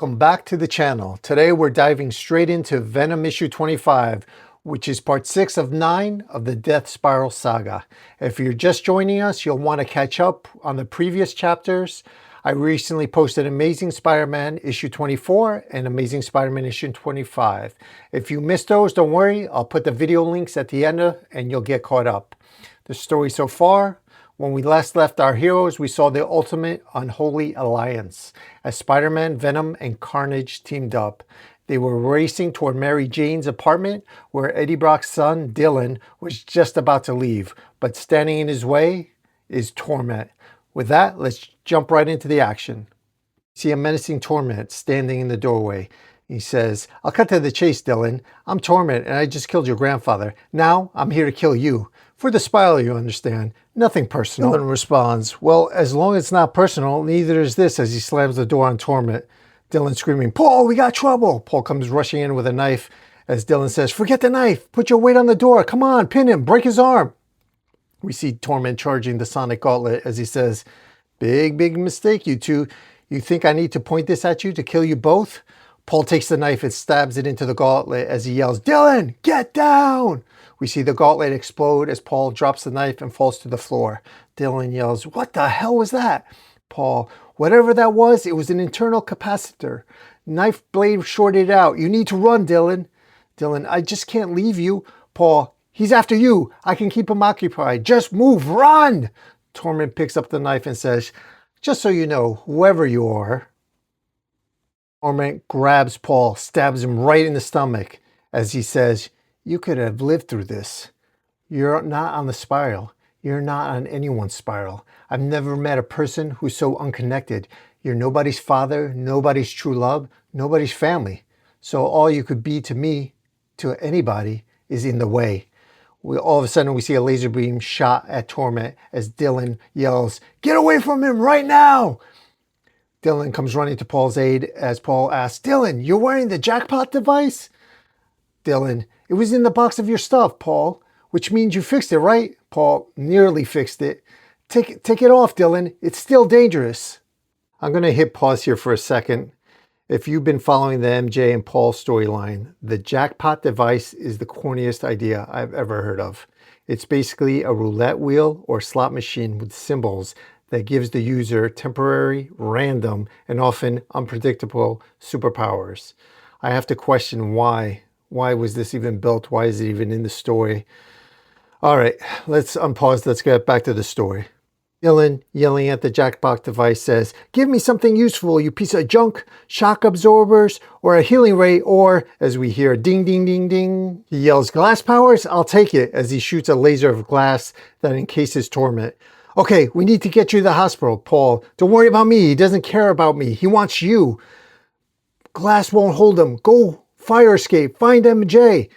Welcome back to the channel. Today we're diving straight into Venom Issue 25, which is part 6 of 9 of the Death Spiral saga. If you're just joining us, you'll want to catch up on the previous chapters. I recently posted Amazing Spider-Man Issue 24 and Amazing Spider-Man Issue 25. If you missed those, don't worry. I'll put the video links at the end and you'll get caught up. The story so far: when we last left our heroes, we saw the ultimate unholy alliance as Spider-Man, Venom, and Carnage teamed up. They were racing toward Mary Jane's apartment where Eddie Brock's son, Dylan, was just about to leave. But standing in his way is Torment. With that, let's jump right into the action. See a menacing Torment standing in the doorway. He says, "I'll cut to the chase, Dylan. I'm Torment and I just killed your grandfather. Now I'm here to kill you. For the spiral, you understand. Nothing personal." Dylan responds, "Well, as long as it's not personal, neither is this," as he slams the door on Torment. Dylan screaming, "Paul, we got trouble." Paul comes rushing in with a knife as Dylan says, "Forget the knife. Put your weight on the door. Come on, pin him. Break his arm." We see Torment charging the sonic gauntlet as he says, "Big mistake, you two. You think I need to point this at you to kill you both?" Paul takes the knife and stabs it into the gauntlet as he yells, "Dylan, get down!" We see the gauntlet explode as Paul drops the knife and falls to the floor. Dylan yells, "What the hell was that?" Paul, "Whatever that was, it was an internal capacitor. Knife blade shorted out. You need to run, Dylan." Dylan, "I just can't leave you." Paul, "He's after you. I can keep him occupied. Just move, run!" Torment picks up the knife and says, "Just so you know, whoever you are." Torment grabs Paul, stabs him right in the stomach as he says, "You could have lived through this. You're not on the spiral. You're not on anyone's spiral. I've never met a person who's so unconnected. You're nobody's father, nobody's true love, nobody's family. So all you could be to me, to anybody, is in the way." All of a sudden we see a laser beam shot at Torment as Dylan yells, "Get away from him right now!" Dylan comes running to Paul's aid as Paul asks, "Dylan, you're wearing the jackpot device?" Dylan, "It was in the box of your stuff, Paul, which means you fixed it, right?" Paul, "Nearly fixed it." Take it off, Dylan. It's still dangerous." I'm going to hit pause here for a second. If you've been following the MJ and Paul storyline, the jackpot device is the corniest idea I've ever heard of. It's basically a roulette wheel or slot machine with symbols that gives the user temporary, random, and often unpredictable superpowers. I have to question why. Why was this even built? Why is it even in the story? All right, let's unpause. Let's get back to the story. Dylan, yelling at the jackpot device, says, "Give me something useful, you piece of junk. Shock absorbers, or a healing ray, or," as we hear, "ding, ding, ding, ding." He yells, "Glass powers? I'll take it," as he shoots a laser of glass that encases Torment. "Okay, we need to get you to the hospital, Paul. Don't worry about me. He doesn't care about me. He wants you. Glass won't hold him. Go fire escape. Find MJ.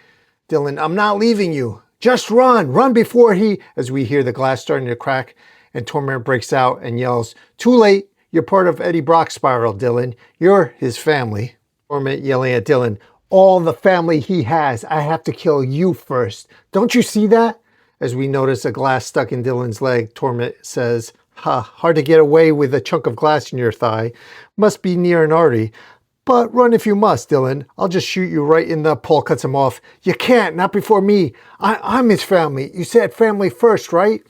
Dylan, "I'm not leaving you. Just run. Run before he," as we hear the glass starting to crack, and Torment breaks out and yells, "Too late. You're part of Eddie Brock's spiral, Dylan. You're his family." Torment yelling at Dylan, "All the family he has. I have to kill you first. Don't you see that?" As we notice a glass stuck in Dylan's leg, Torment says, "Ha, hard to get away with a chunk of glass in your thigh. Must be near an artery. But run if you must, Dylan. I'll just shoot you right in the..." Paul cuts him off. "You can't, not before me. I'm his family. You said family first, right?"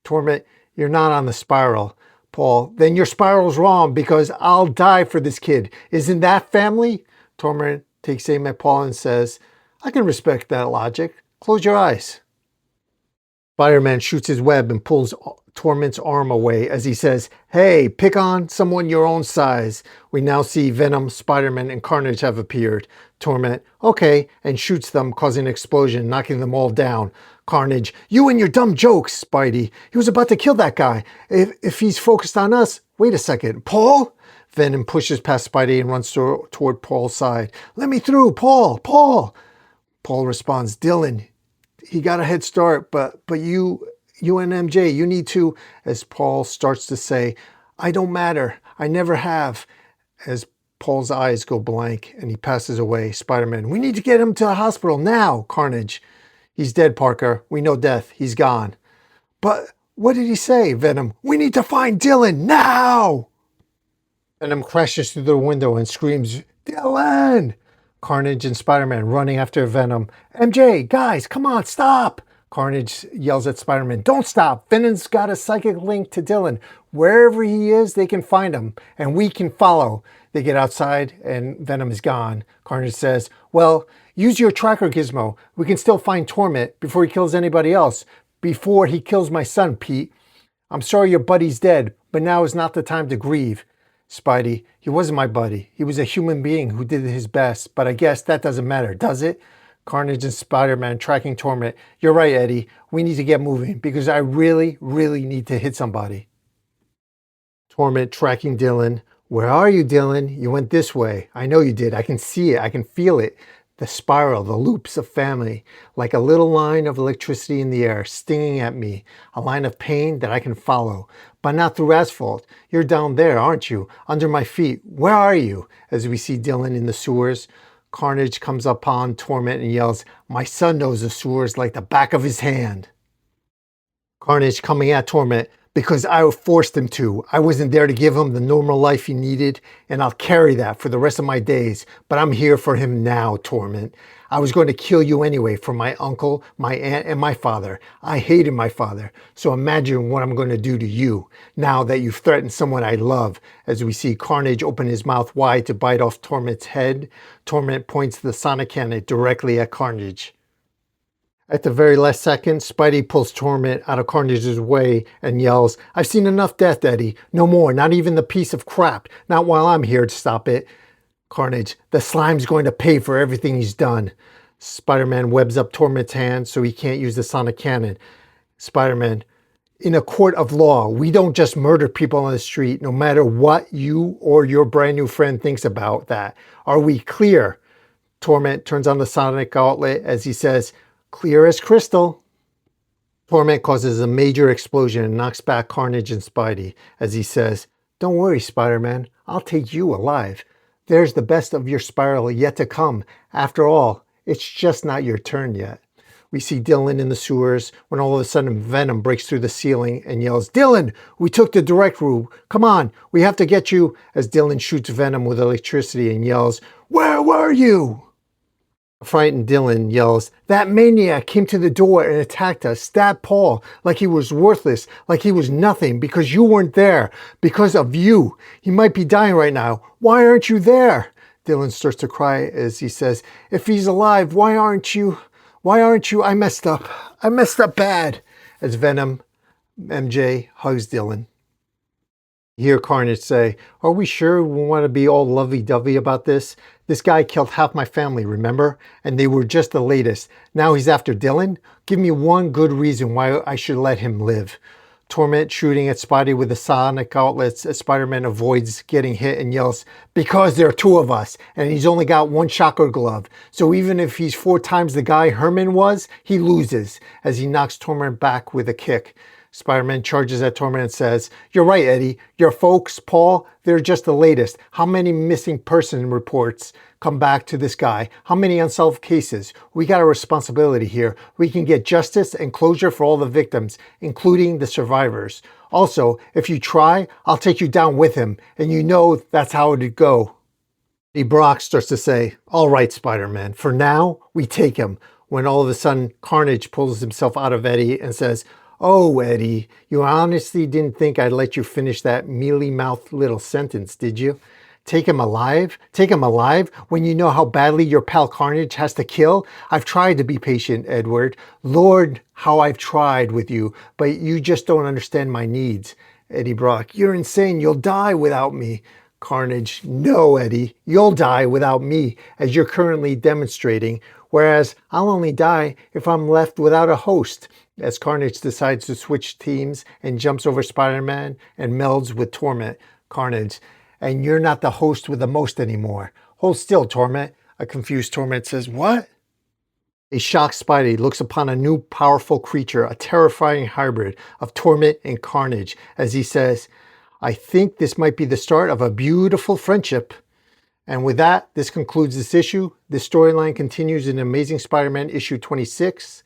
Torment, "You're not on the spiral." Paul, "Then your spiral's wrong because I'll die for this kid. Isn't that family?" Torment takes aim at Paul and says, "I can respect that logic. Close your eyes." Spider-Man shoots his web and pulls Torment's arm away as he says, "Hey, pick on someone your own size." We now see Venom, Spider-Man, and Carnage have appeared. Torment, "Okay," and shoots them, causing an explosion, knocking them all down. Carnage, "You and your dumb jokes, Spidey. He was about to kill that guy. If he's focused on us..." "Wait a second, Paul?" Venom pushes past Spidey and runs toward Paul's side. "Let me through, Paul, Paul!" Paul responds, "Dylan, he got a head start, but you and MJ, you need to..." As Paul starts to say, "I don't matter. I never have." As Paul's eyes go blank and he passes away, Spider-Man, "We need to get him to the hospital now." Carnage, "He's dead, Parker. We know death. He's gone." "But what did he say?" Venom, "We need to find Dylan now." Venom crashes through the window and screams, "Dylan!" Carnage and Spider-Man running after Venom. "MJ, guys, come on, stop!" Carnage yells at Spider-Man, "Don't stop! Venom's got a psychic link to Dylan. Wherever he is, they can find him, and we can follow." They get outside, and Venom is gone. Carnage says, "Well, use your tracker gizmo. We can still find Torment before he kills anybody else. Before he kills my son, Pete. I'm sorry your buddy's dead, but now is not the time to grieve." "Spidey, he wasn't my buddy. He was a human being who did his best, but I guess that doesn't matter, does it?" Carnage and Spider-Man tracking Torment. "You're right, Eddie. We need to get moving because I really, really need to hit somebody." Torment tracking Dylan. "Where are you, Dylan? You went this way. I know you did. I can see it. I can feel it. The spiral, the loops of family, like a little line of electricity in the air, stinging at me. A line of pain that I can follow, but not through asphalt. You're down there, aren't you? Under my feet. Where are you?" As we see Dylan in the sewers, Carnage comes upon Torment and yells, "My son knows the sewers like the back of his hand." Carnage coming at Torment, "Because I forced him to. I wasn't there to give him the normal life he needed, and I'll carry that for the rest of my days. But I'm here for him now, Torment. I was going to kill you anyway for my uncle, my aunt, and my father. I hated my father, so imagine what I'm going to do to you, now that you've threatened someone I love." As we see Carnage open his mouth wide to bite off Torment's head, Torment points the sonic cannon directly at Carnage. At the very last second, Spidey pulls Torment out of Carnage's way and yells, "I've seen enough death, Eddie. No more, not even the piece of crap. Not while I'm here to stop it." Carnage, "The slime's going to pay for everything he's done." Spider-Man webs up Torment's hand so he can't use the sonic cannon. Spider-Man, "In a court of law, we don't just murder people on the street, no matter what you or your brand new friend thinks about that. Are we clear?" Torment turns on the sonic outlet as he says, "Clear as crystal." Torment causes a major explosion and knocks back Carnage and Spidey as he says, "Don't worry, Spider-Man. I'll take you alive. There's the best of your spiral yet to come. After all, it's just not your turn yet." We see Dylan in the sewers when all of a sudden Venom breaks through the ceiling and yells, "Dylan, we took the direct route. Come on, we have to get you," as Dylan shoots Venom with electricity and yells, "Where were you?" Frightened Dylan yells, "That maniac came to the door and attacked us, stabbed Paul like he was worthless, like he was nothing, because you weren't there, because of you. He might be dying right now. Why aren't you there?" Dylan starts to cry as he says, "If he's alive, why aren't you? Why aren't you? I messed up. I messed up bad." As Venom, MJ hugs Dylan. You hear Carnage say, "Are we sure we want to be all lovey-dovey about this? This guy killed half my family, remember? And they were just the latest. Now he's after Dylan? Give me one good reason why I should let him live." Torment shooting at Spidey with the sonic outlets as Spider-Man avoids getting hit and yells, "Because there are two of us, and he's only got one shocker glove. So even if he's 4 times the guy Herman was, he loses," as he knocks Torment back with a kick. Spider-Man charges at Torment and says, "You're right, Eddie. Your folks, Paul, they're just the latest. How many missing person reports come back to this guy? How many unsolved cases? We got a responsibility here. We can get justice and closure for all the victims, including the survivors. Also, if you try, I'll take you down with him, and you know that's how it'd go." Eddie Brock starts to say, "All right, Spider-Man, for now, we take him," when all of a sudden Carnage pulls himself out of Eddie and says, "Oh, Eddie, you honestly didn't think I'd let you finish that mealy-mouthed little sentence, did you? Take him alive? Take him alive when you know how badly your pal Carnage has to kill? I've tried to be patient, Edward. Lord, how I've tried with you, but you just don't understand my needs." Eddie Brock, "You're insane. You'll die without me." Carnage, "No, Eddie, you'll die without me, as you're currently demonstrating, whereas I'll only die if I'm left without a host." As Carnage decides to switch teams and jumps over Spider-Man and melds with Torment. Carnage, "And you're not the host with the most anymore. Hold still, Torment." A confused Torment says, "What?" A shocked Spidey looks upon a new powerful creature, a terrifying hybrid of Torment and Carnage, as he says, "I think this might be the start of a beautiful friendship." And with that, this concludes this issue. This storyline continues in Amazing Spider-Man issue 26.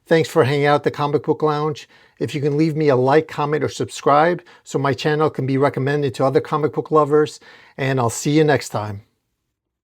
Thanks for hanging out at the Comic Book Lounge. If you can leave me a like, comment, or subscribe so my channel can be recommended to other comic book lovers, and I'll see you next time.